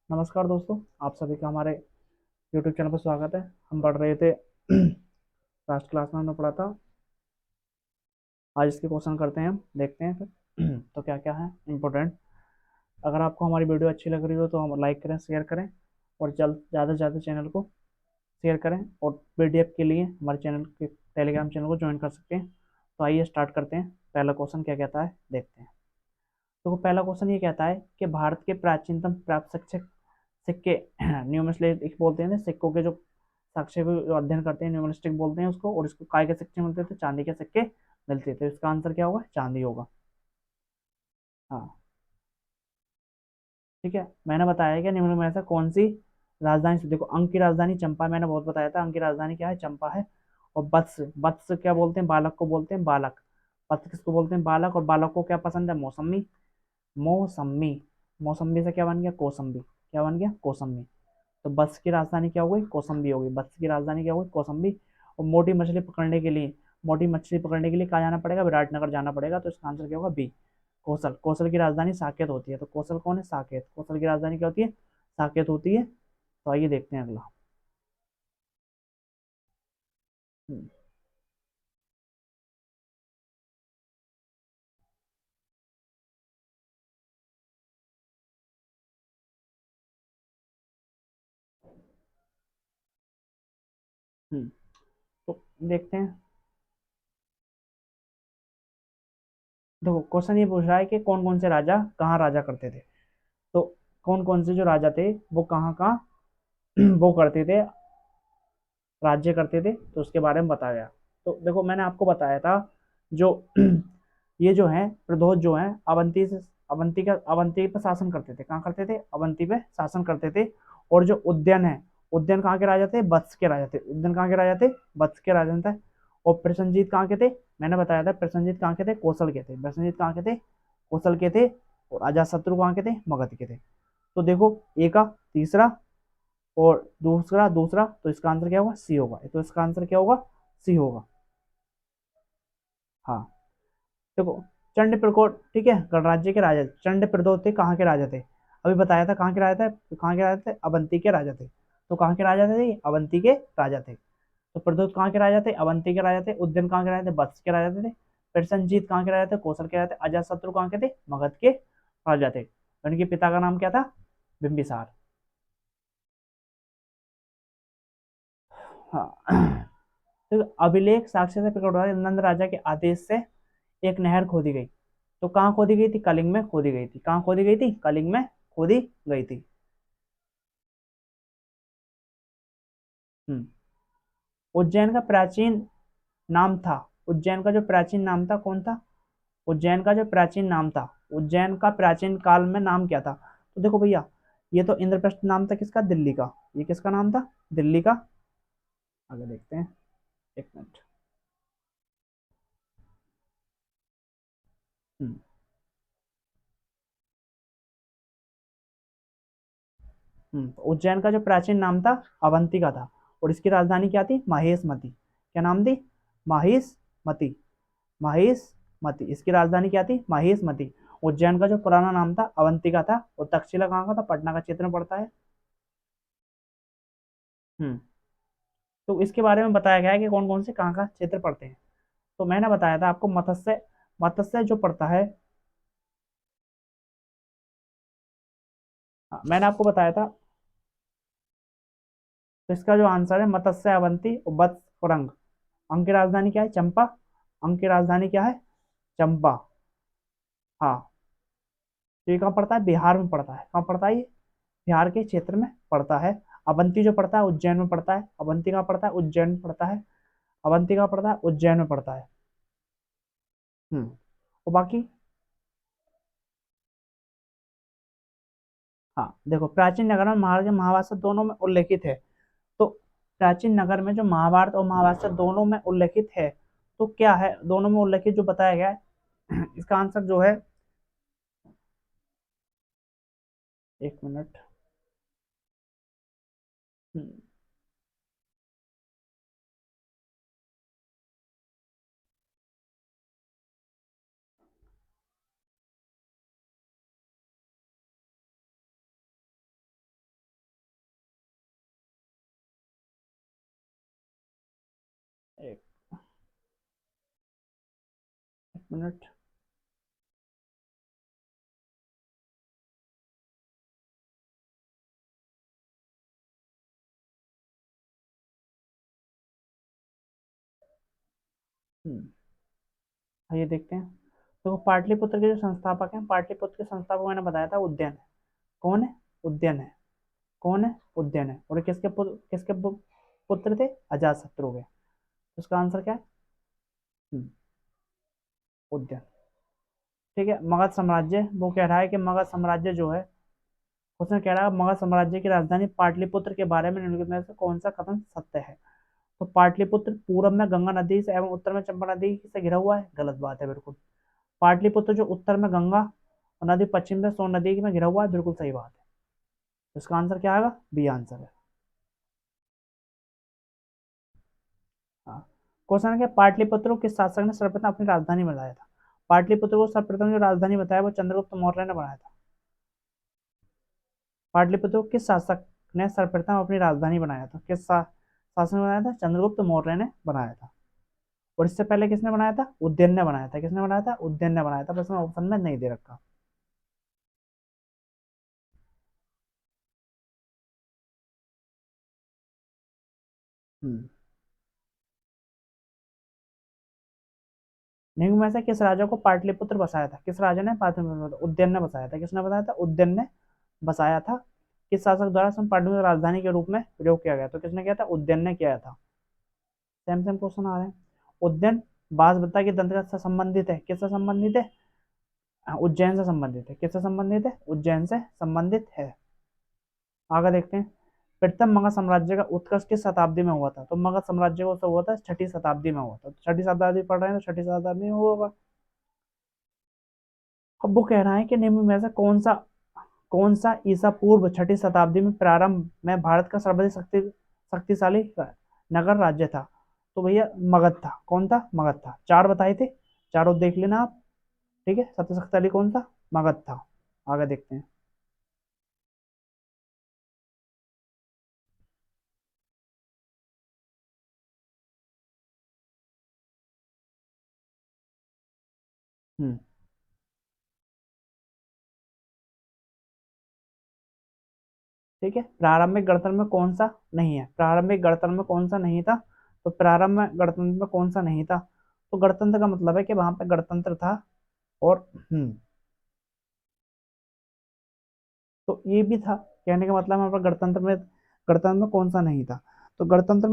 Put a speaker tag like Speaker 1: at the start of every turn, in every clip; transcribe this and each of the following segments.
Speaker 1: नमस्कार दोस्तों, आप सभी का हमारे YouTube चैनल पर स्वागत है। हम पढ़ रहे थे लास्ट क्लास में हमने पढ़ा था। आज इसके क्वेश्चन करते हैं, हम देखते हैं फिर तो क्या क्या है इम्पोर्टेंट। अगर आपको हमारी वीडियो अच्छी लग रही हो तो हम लाइक करें, शेयर करें और जल्द ज़्यादा से ज़्यादा चैनल को शेयर करें। और PDF के लिए हमारे चैनल के टेलीग्राम चैनल को ज्वाइन कर सकते हैं। तो आइए स्टार्ट करते हैं। पहला क्वेश्चन क्या कहता है देखते हैं। तो पहला क्वेश्चन ये कहता है कि भारत के प्राचीनतम प्राप्त शिक्षक सिक्के न्यूमिस्टिक बोलते हैं ना, सिक्कों के जो साक्ष्य को अध्ययन करते हैं न्यूमिस्टिक बोलते हैं उसको। और इसको काय के सिक्के मिलते थे, चांदी के सिक्के मिलते थे। इसका आंसर क्या होगा? चांदी होगा। हाँ, ठीक है। मैंने बताया कि निम्न में से कौन सी राजधानी से, देखो अंक की राजधानी चंपा, मैंने बहुत बताया था। अंक की राजधानी क्या है? चंपा है। और वत्स, वत्स क्या बोलते हैं? बालक को बोलते हैं बालक। वत्स किसको बोलते हैं? बालक। और बालक को क्या पसंद है? मौसमी। मौसमी। मौसम्बी से क्या बन गया? कौसम्बी। क्या बन गया? कौसम्बी। तो बत्स की राजधानी क्या हो गई? कौसम्बी हो गई। बत्स की राजधानी क्या हो गई? कौसम्बी। और मोटी मछली पकड़ने के लिए कहाँ जाना पड़ेगा? विराटनगर जाना पड़ेगा। तो इसका आंसर क्या होगा? बी, कौशल। कौशल की राजधानी साकेत होती है। तो कौशल कौन है? साकेत। कौशल की राजधानी क्या होती है? साकेत होती है। तो आइए देखते हैं अगला। हम्म। हम्म, तो देखते हैं। देखो क्वेश्चन ये पूछ रहा है कि कौन कौन से राजा कहाँ राजा करते थे। तो कौन कौन से जो राजा थे वो कहाँ कहाँ वो करते थे, राज्य करते थे, तो उसके बारे में बताया गया। तो देखो मैंने आपको बताया था जो ये जो है प्रदोष जो है अवंती से, अवंती पे शासन करते थे। कहाँ करते थे? अवंती पे शासन करते थे। और जो उद्यन है, उद्यन कहाँ के राजा थे? वत्स के राजा थे। उद्यन कहाँ के राजा थे? वत्स के राजा थे। और प्रसन्नजीत कहाँ के थे? मैंने बताया था प्रसन्नजीत कहाँ के थे? कौशल के थे। प्रसन्नजीत कहाँ के थे? कौशल के थे। और अजातशत्रु कहाँ के थे? मगध के थे। तो देखो ए का तीसरा और दूसरा दूसरा, तो इसका आंसर क्या होगा? सी होगा। तो इसका आंसर क्या होगा? सी होगा। हाँ, देखो चंड प्रकोट, ठीक है, गणराज्य के राजा चंड प्रदोत थे। कहाँ के राजा थे? अभी बताया था कहाँ के राजा थे। कहाँ के राजा थे? अवंती के राजा थे। तो कहाँ के राजा थे? अवंती के राजा थे। तो प्रदोत कहाँ के राजा थे? अवंती के राजा थे। उद्यन कहाँ के राजा थे? वत्स के राजा थे। प्रसन्नजीत कहाँ के राजा थे? कौशल के राजा थे। अजातशत्रु कहाँ के थे? मगध के राजा थे। उनके पिता का नाम क्या था? बिंबिसार। हाँ तो अभिलेख साक्ष्य से प्रकट हुआ है नंद राजा के आदेश से एक नहर खोदी गई। तो कहाँ खोदी गई थी? कलिंग में खोदी गई थी। कहाँ खोदी गई थी? कलिंग में खोदी गई थी। हम्म। उज्जैन का प्राचीन नाम था, उज्जैन का जो प्राचीन नाम था कौन था? उज्जैन का जो प्राचीन नाम था, उज्जैन का प्राचीन काल में नाम क्या था? तो देखो भैया, ये तो इंद्रप्रस्थ नाम था किसका? दिल्ली का। ये किसका नाम था? दिल्ली का। आगे देखते हैं, एक मिनट। हम्म। उज्जैन का जो प्राचीन नाम था अवंतिका था। और इसकी राजधानी क्या थी? महेशमती। क्या नाम थी? महेशमती। महेशमती, इसकी राजधानी क्या थी? महेशमती। उज्जैन का जो पुराना नाम था अवंतिका था। और तक्षशिला कहाँ का था? पटना का क्षेत्र में पड़ता है। हम्म। तो इसके बारे में बताया गया है कि कौन कौन से कहाँ का क्षेत्र पड़ते हैं। तो मैंने बताया था आपको मत्स्य, मत्स्य जो पड़ता है। हाँ, मैंने आपको बताया था। तो इसका जो आंसर है मत्स्य, अवंती और वत्स और अंग। अंग की राजधानी क्या है? चंपा। अंग की राजधानी क्या है? चंपा। हाँ, तो ये कहाँ पड़ता है? बिहार में पड़ता है। कहाँ पड़ता है ये? बिहार के क्षेत्र में पड़ता है। अवंती जो पड़ता है उज्जैन में पड़ता है। अवंती कहाँ पड़ता है? उज्जैन में पड़ता है। अवंती कहाँ पड़ता है? उज्जैन में पड़ता है। हम्म। और बाकी, हाँ देखो प्राचीन नगर में महाभारत महाभारत दोनों में उल्लेखित है। तो प्राचीन नगर में जो महाभारत और महाभारत दोनों में उल्लेखित है, तो क्या है दोनों में उल्लेखित जो बताया गया है इसका आंसर जो है, एक मिनट। हम्म, मिनट। ये देखते हैं। तो पाटलिपुत्र के जो संस्थापक हैं, पाटलिपुत्र के संस्थापक मैंने बताया था उद्यन है। कौन है? उद्यन है। कौन है? उद्यन है। और किसके पुत्र थे? अजातशत्रु के। उसका आंसर क्या है? हम्म, उद्यन। ठीक है। मगध साम्राज्य, वो कह रहा है कि मगध साम्राज्य जो है, उसने कह रहा है मगध साम्राज्य की राजधानी पाटलिपुत्र के बारे में निम्नलिखित में से कौन सा कथन सत्य है? तो पाटलिपुत्र पूर्व में गंगा नदी से एवं उत्तर में चंपा नदी से घिरा हुआ है। गलत बात है बिल्कुल। पाटलिपुत्र जो उत्तर में गंगा और नदी, पश्चिम में सोन नदी में घिरा हुआ है, बिल्कुल सही बात है। तो इसका आंसर क्या आएगा? बी आंसर है। हाँ। क्वेश्चन है कि पाटलिपुत्र को किस शासक ने सर्वप्रथम अपनी राजधानी बनाया था? पाटलिपुत्र को सर्वप्रथम जो राजधानी बताया वो चंद्रगुप्त मौर्य ने बनाया था। पाटलिपुत्र को किस शासक ने सर्वप्रथम अपनी राजधानी बनाया था? शासक ने बनाया था? चंद्रगुप्त मौर्य ने बनाया था। और इससे पहले किसने बनाया था? उज्जैन ने बनाया था। किसने बनाया था? उज्जैन ने बनाया था। बस मैं ऑप्शन में नहीं दे रखा। हम्म। निम्न में से किस राजा को पाटलिपुत्र बसाया था? किस राजा ने पाटलिपुत्र? उज्जैन ने बसाया था। किसने बताया था? उज्जैन ने बसाया था। किस शासक द्वारा इसमें पाटलिपुत्र राजधानी के रूप में प्रयोग किया गया? तो किसने किया था? उज्जैन ने किया था। सेम सेम क्वेश्चन आ रहे हैं। उज्जैन बांसबता की दंतकथा से संबंधित है। किससे संबंधित है? उज्जैन से संबंधित है। किससे संबंधित है? उज्जैन से संबंधित है। आगे देखते हैं। प्रथम मगध साम्राज्य का उत्कर्ष किस शताब्दी में हुआ था? तो मगध साम्राज्य को हुआ था छठी शताब्दी में हुआ था। छठी शताब्दी पढ़ रहे हैं तो छठी शताब्दी में हुआ होगा। अब वो कह रहा है कि निम्न में से कौन सा ईसा पूर्व छठी शताब्दी में प्रारंभ में भारत का सर्वाधिक शक्तिशाली नगर राज्य था? तो भैया मगध था। कौन था? मगध था। चार बताए थे, चारों देख लेना आप। ठीक है। सबसे शक्तिशाली कौन था? मगध था। आगे देखते हैं। हम्म। ठीक है। प्रारंभिक गणतंत्र में कौन सा नहीं है? प्रारंभिक गणतंत्र में कौन सा नहीं था? तो प्रारंभ में गणतंत्र में कौन सा नहीं था? तो गणतंत्र का मतलब है कि वहां पे गणतंत्र था। और तो ये भी था। कहने का मतलब वहां पर गणतंत्र में कौन सा नहीं था? तो गणतंत्र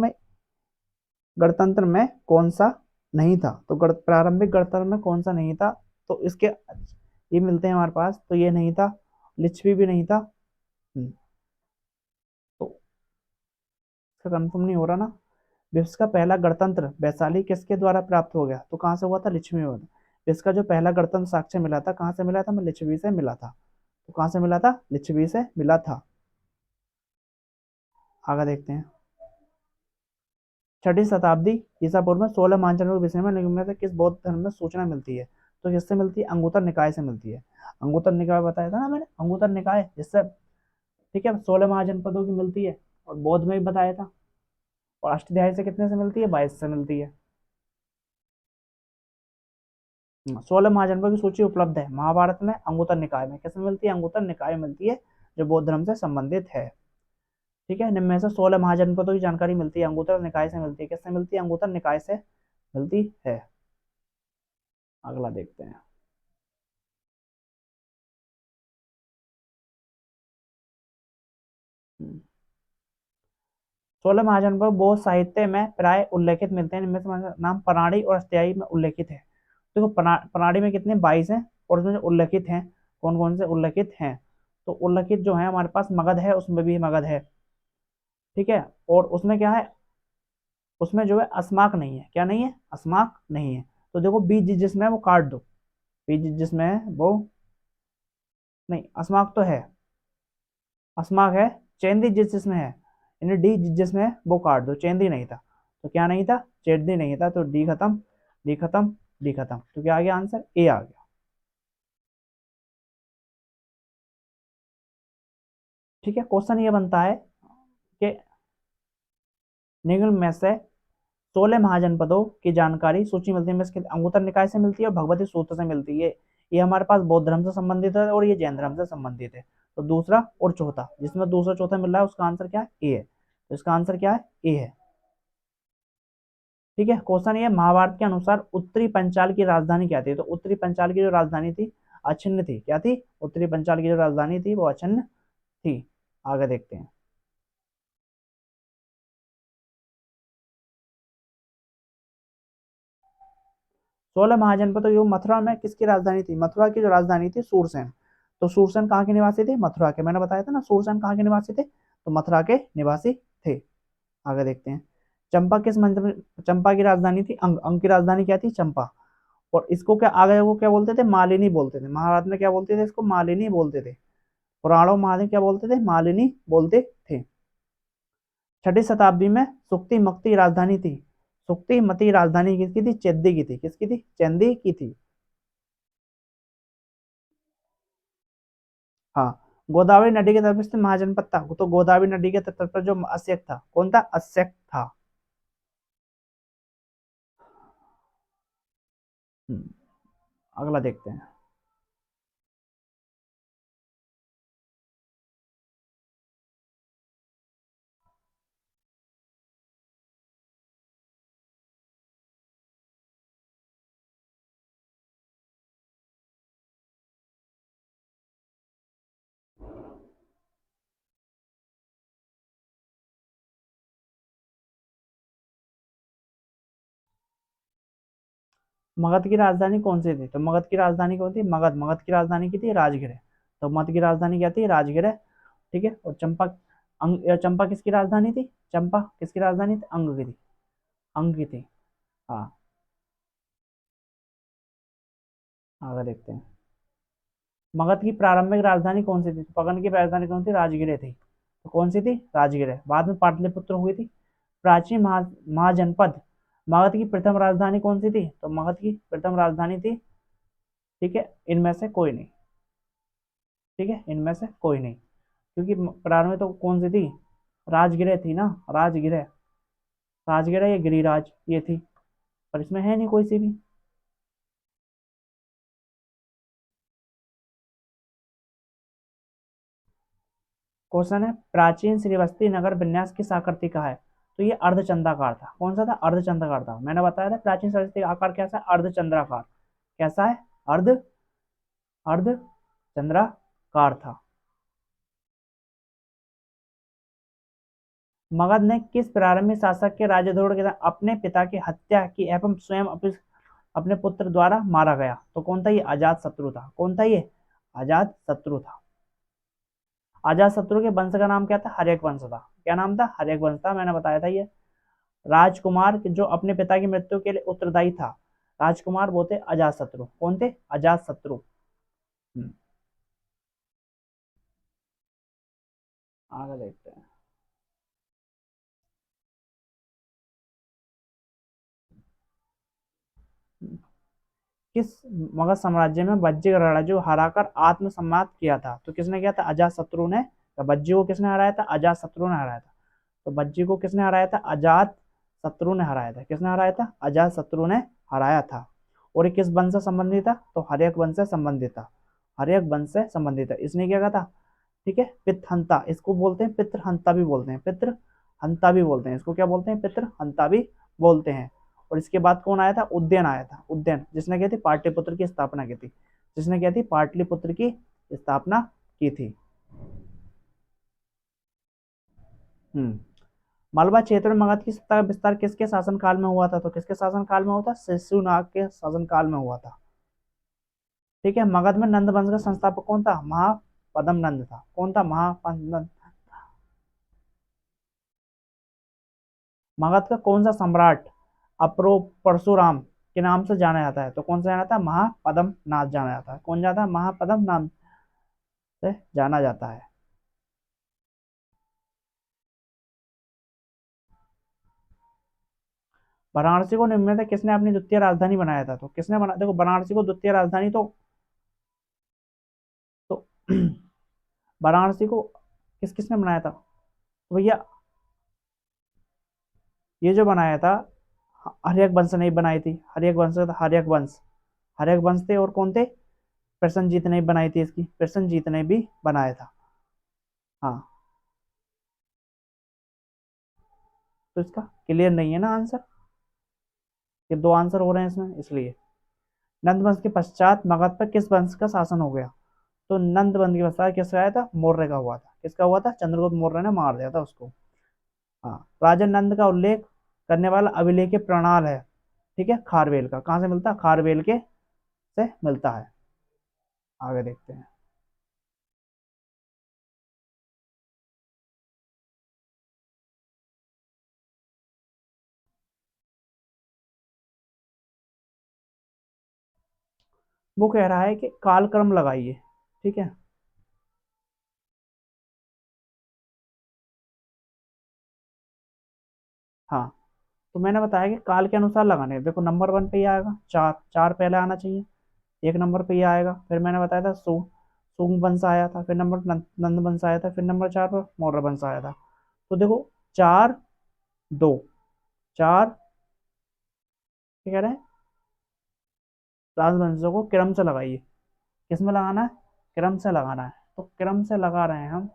Speaker 1: में कौन सा नहीं था? तो प्रारंभिक गणतंत्र में कौन सा नहीं था? तो इसके ये मिलते हैं हमारे पास। तो ये नहीं था। लिच्छवी भी नहीं था। हम्म, तो इसका कंफर्म नहीं हो रहा ना। विश्व का पहला गणतंत्र वैशाली किसके द्वारा प्राप्त हो गया? तो कहाँ से हुआ था? लिच्छवी में हुआ था। विश्व का जो पहला गणतंत्र साक्ष्य मिला था, कहाँ से मिला था? मैं लिच्छवी से मिला था। तो कहाँ से मिला था? लिच्छवी से मिला था। आगे देखते हैं। छठी शताब्दी ईसा पूर्व में 16 मानचंद्र के विषय में निम्न में से किस बौद्ध धर्म में सूचना मिलती है? तो किससे मिलती है? अंगुतर निकाय से मिलती है। अंगुतर निकाय बताया था ना मैंने, अंगुतर निकाय जिससे, ठीक है, 16 महाजनपदों की मिलती है। और बौद्ध में भी बताया था। और अष्टाध्यायी से कितने से मिलती है? 22 से मिलती है। 16 महाजनपदों की सूची उपलब्ध है महाभारत में, अंगुतर निकाय में। किसमें मिलती है? अंगुतर निकाय में मिलती है, जो बौद्ध धर्म से संबंधित है। ठीक है। निम्न में से 16 महाजनपदों की जानकारी मिलती है, अंगुतर निकाय से मिलती है। किससे मिलती है? अंगुतर निकाय से मिलती है। अगला देखते हैं। 16 महाजनपद बौद्ध साहित्य में प्राय उल्लेखित मिलते हैं। इनमें से नाम पनाड़ी और अष्टयाई में उल्लेखित है। देखो पनाड़ी में कितने? 22 हैं। और उसमें जो उल्लेखित हैं, कौन कौन से उल्लेखित हैं? तो उल्लेखित जो है हमारे पास मगध है, उसमें भी मगध है। ठीक है। और उसमें क्या है? उसमें जो है अस्माक नहीं है। क्या नहीं है? अस्माक नहीं है। तो देखो बीज जिसमें है वो काट दो। बीज जिसमें है वो नहीं, अस्माक तो है। अस्माक है। चेंदी जिसमें है, यानी डी जिसमें है वो काट दो। चेंदी नहीं था। तो क्या नहीं था? चेंदी नहीं था। तो डी खत्म, डी खत्म, डी खत्म। तो क्या आ गया? आंसर ए आ गया। ठीक है। क्वेश्चन ये बनता है कि निम्न में से 16 महाजनपदों की जानकारी सूची मिलती है इसके अंगुत्तर निकाय से मिलती है और भगवती सूत्र से मिलती है। ये हमारे पास बौद्ध धर्म से संबंधित है और ये जैन धर्म से संबंधित है। तो दूसरा और चौथा, जिसमें दूसरा चौथा मिल रहा है उसका आंसर क्या है? ए है। तो इसका आंसर क्या है? ए है। ठीक है, क्वेश्चन ये, महाभारत के अनुसार उत्तरी पंचाल की राजधानी क्या थी? तो उत्तरी पंचाल की जो राजधानी थी अछिन्न थी। क्या थी? उत्तरी पंचाल की जो राजधानी थी वो अछिन्न थी। आगे देखते हैं। 16 महाजनपदों एवं मथुरा में किसकी राजधानी थी? मथुरा की जो राजधानी थी सूरसेन। तो सूरसेन कहाँ के निवासी थे? मथुरा के। मैंने बताया था ना सूरसेन कहाँ के निवासी थे, तो मथुरा के निवासी थे। आगे देखते हैं। चंपा किस मंत्र में, चंपा की राजधानी थी अंग। अंग की राजधानी क्या थी? चंपा। और इसको क्या आगे वो क्या बोलते थे? मालिनी बोलते थे। महाभारत में क्या बोलते थे? इसको मालिनी बोलते थे। पुराणों में क्या बोलते थे? मालिनी बोलते थे। छठी शताब्दी में सुक्ति मक्ति राजधानी थी। सुक्ति मती राजधानी किसकी थी? चेदी की थी। किसकी थी? चेदी की थी। हाँ। गोदावरी नदी के तट पर स्थित महाजनपद था, तो गोदावरी नदी के तट पर जो अस्यक था, कौन था? अस्यक था। हम्म, अगला देखते हैं। मगध की राजधानी कौन सी थी? तो मगध की राजधानी कौन थी? मगध। मगध की राजधानी की थी राजगृह। तो मगध की राजधानी क्या थी? राजगृह। ठीक है। और चंपा, चंपा किसकी राजधानी थी? चंपा किसकी राजधानी थी? अंग की थी। अंग की थी। हाँ। आगे देखते हैं। मगध की प्रारंभिक राजधानी कौन सी थी? तो मगध की राजधानी कौन थी? राजगृह थी। तो कौन सी थी? राजगृह। बाद में पाटलिपुत्र हुई थी। प्राचीन महाजनपद मगध की प्रथम राजधानी कौन सी थी? तो मगध की प्रथम राजधानी थी, ठीक है, इनमें से कोई नहीं। ठीक है, इनमें से कोई नहीं, क्योंकि प्रारंभ में तो कौन सी थी? राजगृह थी ना, राजगृह। राजगृह या गिरिराज ये थी, पर इसमें है नहीं कोई सी भी। क्वेश्चन है, प्राचीन श्रीवस्ती नगर विन्यास किस आकृति का है? तो ये अर्धचंद्राकार था। कौन सा था? अर्धचंद्राकार था। मैंने बताया था प्राचीन श्रीवस्ती का आकार कैसा है? अर्धचंद्राकार। कैसा है? अर्ध अर्धचंद्राकार था। मगध ने किस प्रारंभिक शासक के राज्यद्रोह के साथ अपने पिता की हत्या की एवं स्वयं अपने पुत्र द्वारा मारा गया? तो कौन था? ये अजात शत्रु था। कौन था ये? अजात शत्रु था। अजात शत्रु के वंश का नाम क्या था? हर्यक वंश था। क्या नाम था? हर्यक वंश था। मैंने बताया था ये। राजकुमार जो अपने पिता की मृत्यु के लिए उत्तरदायी था, राजकुमार वो थे अजात शत्रु। कौन थे? अजात शत्रु। हम्म, आगे देखते हैं। किस मगध साम्राज्य में वज्जिक रणराजु हराकर आत्मसम्मात किया था? तो किसने किया था? अजात शत्रु ने। तो वज्जी को किसने हराया था? अजात शत्रु ने हराया था। तो वज्जी को किसने हराया था? अजात शत्रु ने हराया था। किसने हराया था? अजात शत्रु ने हराया था। और ये किस वंश से संबंधित था? तो हर्यक वंश से संबंधित था। हर्यक वंश से संबंधित है। इसने क्या कहा था? ठीक है, पितहंता। इसको बोलते हैं पितृहंता भी बोलते हैं। पितृहंता भी बोलते हैं इसको। क्या बोलते हैं? पितृहंता भी बोलते हैं। और इसके बाद कौन आया था? उद्यन आया था। उद्यन जिसने क्या थी? पाटलिपुत्र की स्थापना की थी। जिसने क्या थी? पाटलिपुत्र की स्थापना की थी। हम्म। मालवा क्षेत्र में मगध की सत्ता का विस्तार किसके शासन काल में हुआ था? तो किसके शासन काल में हुआ था? शिशुनाग के शासन काल में हुआ था। ठीक है। मगध में नंद वंश का संस्थापक कौन था? महापद्म नंद था। कौन था? महापद्म नंद। मगध का कौन सा सम्राट अप्रो परशुराम के नाम से जाना जाता है? तो कौन सा जाना जाता है? महापद्म नाथ जाना जाता है। कौन जाता है? महापद्म नाम से जाना जाता है। वाराणसी को निम्न में से किसने अपनी द्वितीय राजधानी बनाया था? तो किसने बना, देखो वाराणसी को द्वितीय राजधानी तो वाराणसी को किस किसने बनाया था? तो भैया ये जो बनाया था हर्यक वंश ने बनाई थी, हर्यक वंश था, हर्यक वंश, हर्यक वंश थे। और कौन थे? प्रसन्नजीत ने बनाई थी इसकी, प्रसन्नजीत ने भी बनाया था। हाँ, तो इसका क्लियर नहीं है ना आंसर, ये दो आंसर हो रहे हैं इसमें इसलिए। नंद वंश के पश्चात मगध पर किस वंश का शासन हो गया? तो नंद वंश के पश्चात किसका आया था? मौर्य का हुआ था। किसका हुआ था? चंद्रगुप्त मौर्य ने मार दिया था उसको। हाँ, राजा नंद का उल्लेख करने वाला अभिलेख प्रणाल है, ठीक है, खारवेल का। कहाँ से मिलता है? खारवेल के से मिलता है। आगे देखते हैं। वो कह रहा है कि कालक्रम लगाइए, ठीक है। हाँ, तो मैंने बताया कि काल के अनुसार लगाने हैं। देखो नंबर वन पे ही आएगा, चार, चार पहले आना चाहिए। एक नंबर पे ही आएगा। फिर मैंने बताया था सुंग वंश आया था, फिर नंबर नंद वंश आया था, फिर नंबर चार पर मौर्य वंश आया था। तो देखो, चार, दो, चार, क्या कह रहे हैं? राजवंशों को क्रम से लगाइए। किस में लगाना है? क्रम से लगाना है। तो क्रम से लगा रहे हैं हम।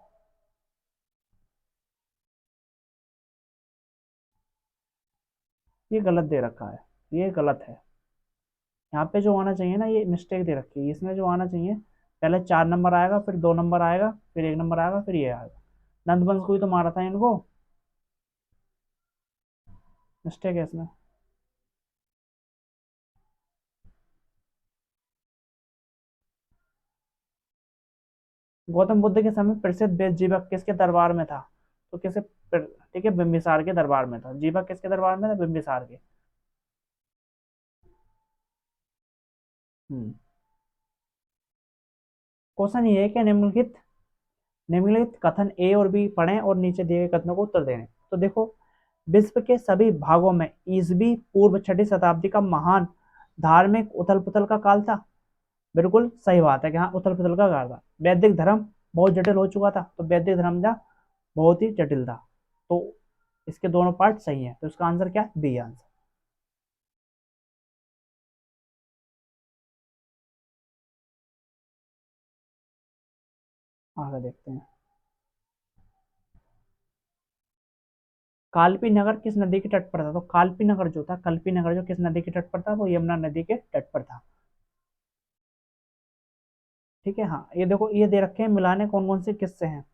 Speaker 1: ये गलत दे रखा है, ये गलत है। यहाँ पे जो आना चाहिए ना, ये मिस्टेक दे रखी है। इसमें जो आना चाहिए, पहले चार नंबर आएगा, फिर दो नंबर आएगा, फिर एक नंबर आएगा, फिर ये आएगा। नंदवंश को ही तो मारा था इनको। मिस्टेक है इसमें। गौतम बुद्ध के समय प्रसिद्ध वेद जीवक किसके दरबार में था? तो ठीक है, बिंबिसार के दरबार में था। जीवक किसके दरबार में था? बिंबिसार के। हम्म। क्वेश्चन ये है कि निम्नलिखित कथन ए और बी पढ़ें और नीचे दिए गए कथनों को उत्तर दें। तो देखो, विश्व के सभी भागों में ईसवी पूर्व छठी शताब्दी का महान धार्मिक उथल पुथल का काल था। बिल्कुल सही बात है कि हाँ, उथल पुथल का काल था। वैदिक धर्म बहुत जटिल हो चुका था, तो वैदिक धर्म था बहुत ही जटिल था। तो इसके दोनों पार्ट सही हैं, तो इसका आंसर क्या है? B answer. आगे देखते हैं। कालपी नगर किस नदी के तट पर था? तो कालपी नगर जो था, कल्पी नगर जो किस नदी के तट पर था? वो यमुना नदी के तट पर था। ठीक है। हाँ, ये देखो, ये दे रखे हैं मिलाने कौन कौन से किससे हैं।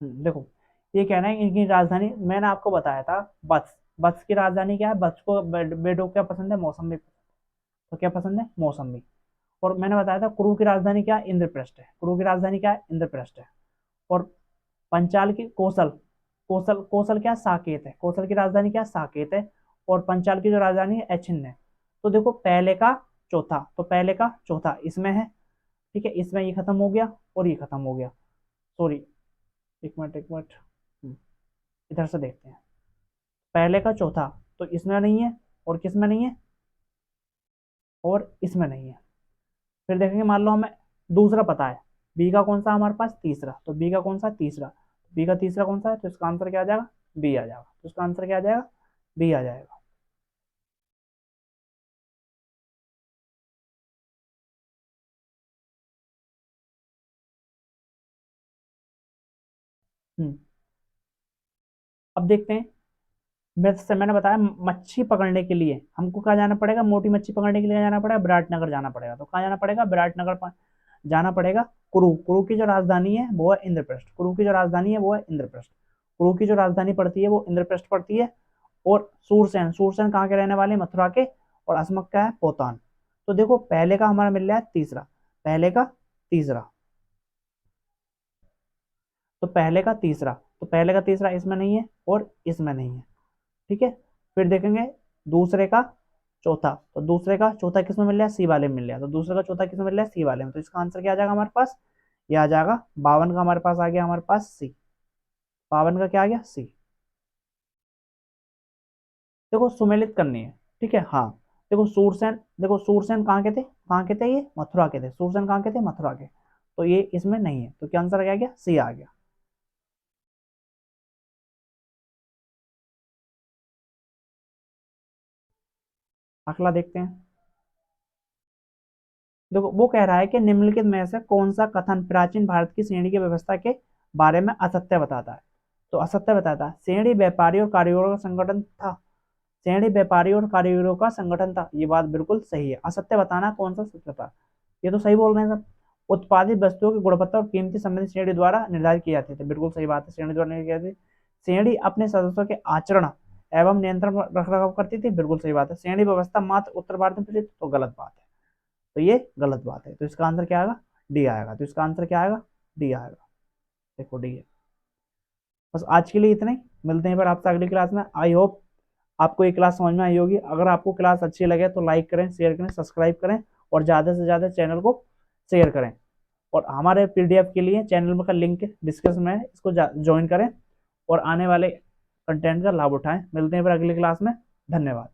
Speaker 1: देखो, ये कहना है इनकी राजधानी, मैंने आपको बताया था, बत्स। बत्स की राजधानी क्या है? बत्स को बेडो क्या पसंद है? मौसमी। तो क्या पसंद है? मौसमी। और मैंने बताया था कुरु की राजधानी क्या है? इंद्रप्रस्थ है। कुरु की राजधानी क्या है? इंद्रप्रस्थ है। और पंचाल की कौशल, कौशल क्या है? साकेत है। कौशल की राजधानी क्या है? साकेत है। और पंचाल की जो राजधानी है, एचिन है। तो देखो, पहले का चौथा, तो पहले का चौथा इसमें है, ठीक है। इसमें ये खत्म हो गया और ये खत्म हो गया। सॉरी, एक मिनट, एक मिनट। इधर से देखते हैं। पहले का चौथा, तो इसमें नहीं है, और किस में नहीं है? और इसमें नहीं है। फिर देखेंगे, मान लो हमें दूसरा पता है, बी का कौन सा हमारे पास? तीसरा। तो बी का कौन सा? तीसरा। बी का तीसरा कौन सा है? तो इसका आंसर क्या आ जाएगा? बी आ जाएगा। तो इसका आंसर क्या आ जाएगा? बी आ जाएगा। हम्म। अब देखते हैं। मैंने बताया, मच्छी पकड़ने के लिए हमको कहाँ जाना पड़ेगा? मोटी मच्छी पकड़ने के लिए जाना पड़ेगा, विराटनगर जाना पड़ेगा। तो कहाँ जाना पड़ेगा? विराटनगर जाना पड़ेगा। कुरु, कुरु की जो राजधानी है वो है इंद्रप्रस्थ। कुरु की जो राजधानी है वो है इंद्रप्रस्थ। कुरु की जो राजधानी पड़ती है वो इंद्रप्रस्थ पड़ती है। और सूरसेन, सूरसेन कहाँ के रहने वाले? मथुरा के। और अस्मक का है? पोतान। तो देखो, पहले का हमारा मिल रहा है तीसरा, पहले का तीसरा, तो पहले का तीसरा, तो पहले का तीसरा इसमें नहीं है और इसमें नहीं है, ठीक है। फिर देखेंगे दूसरे का चौथा, तो दूसरे का चौथा किसमें मिल रहा है? सी वाले में मिल रहा है। तो दूसरे का चौथा किसमें मिल रहा है? सी वाले में। तो इसका आंसर क्या आ जाएगा हमारे पास? ये आ जाएगा 52 का, हमारे पास आ गया, हमारे पास सी। 52 का क्या आ गया? सी। देखो, सुमेलित करनी है, ठीक है। हाँ, देखो सूरसेन, देखो सूरसेन कहाँ के थे? कहाँ के थे? ये मथुरा के थे। सूरसेन कहाँ के थे? मथुरा के। तो ये इसमें नहीं है, तो क्या आंसर क्या आ गया? सी आ गया। अगला देखते हैं। देखो वो कह रहा है कि निम्नलिखित में से कौन सा कथन प्राचीन भारत की श्रेणी की व्यवस्था के बारे में असत्य बताता है। तो असत्य बताता है, श्रेणी व्यापारी और कारीगरों का संगठन था। श्रेणी व्यापारी और कारीगरों का संगठन था, ये बात बिल्कुल सही है। असत्य बताना कौन सा सत्य था, ये तो सही बोल रहे हैं सब। उत्पादित वस्तुओं की गुणवत्ता और कीमती संबंधित श्रेणी द्वारा निर्धारित की जाती थी, बिल्कुल सही बात है, श्रेणी द्वारा निर्धारित की जाती थी। श्रेणी अपने सदस्यों के आचरण एवं नियंत्रण रख रखाव करती थी, बिल्कुल सही बात है। श्रेणी व्यवस्था मात्र उत्तर भारत में प्रचलित, तो गलत बात है, तो ये गलत बात है। तो इसका आंसर क्या आएगा, डी आएगा। तो इसका आंसर क्या आएगा, डी आएगा। देखो डी है। बस आज के लिए इतना ही, मिलते हैं पर आपसे अगली क्लास में। आई होप आपको ये क्लास समझ में आई होगी। अगर आपको क्लास अच्छी लगे तो लाइक करें, शेयर करें, सब्सक्राइब करें और ज़्यादा से ज़्यादा चैनल को शेयर करें। और हमारे पीडीएफ के लिए चैनल का लिंक डिस्क्रिप्शन में है, इसको ज्वाइन करें और आने वाले कंटेंट का लाभ उठाएं। मिलते हैं फिर अगली क्लास में। धन्यवाद।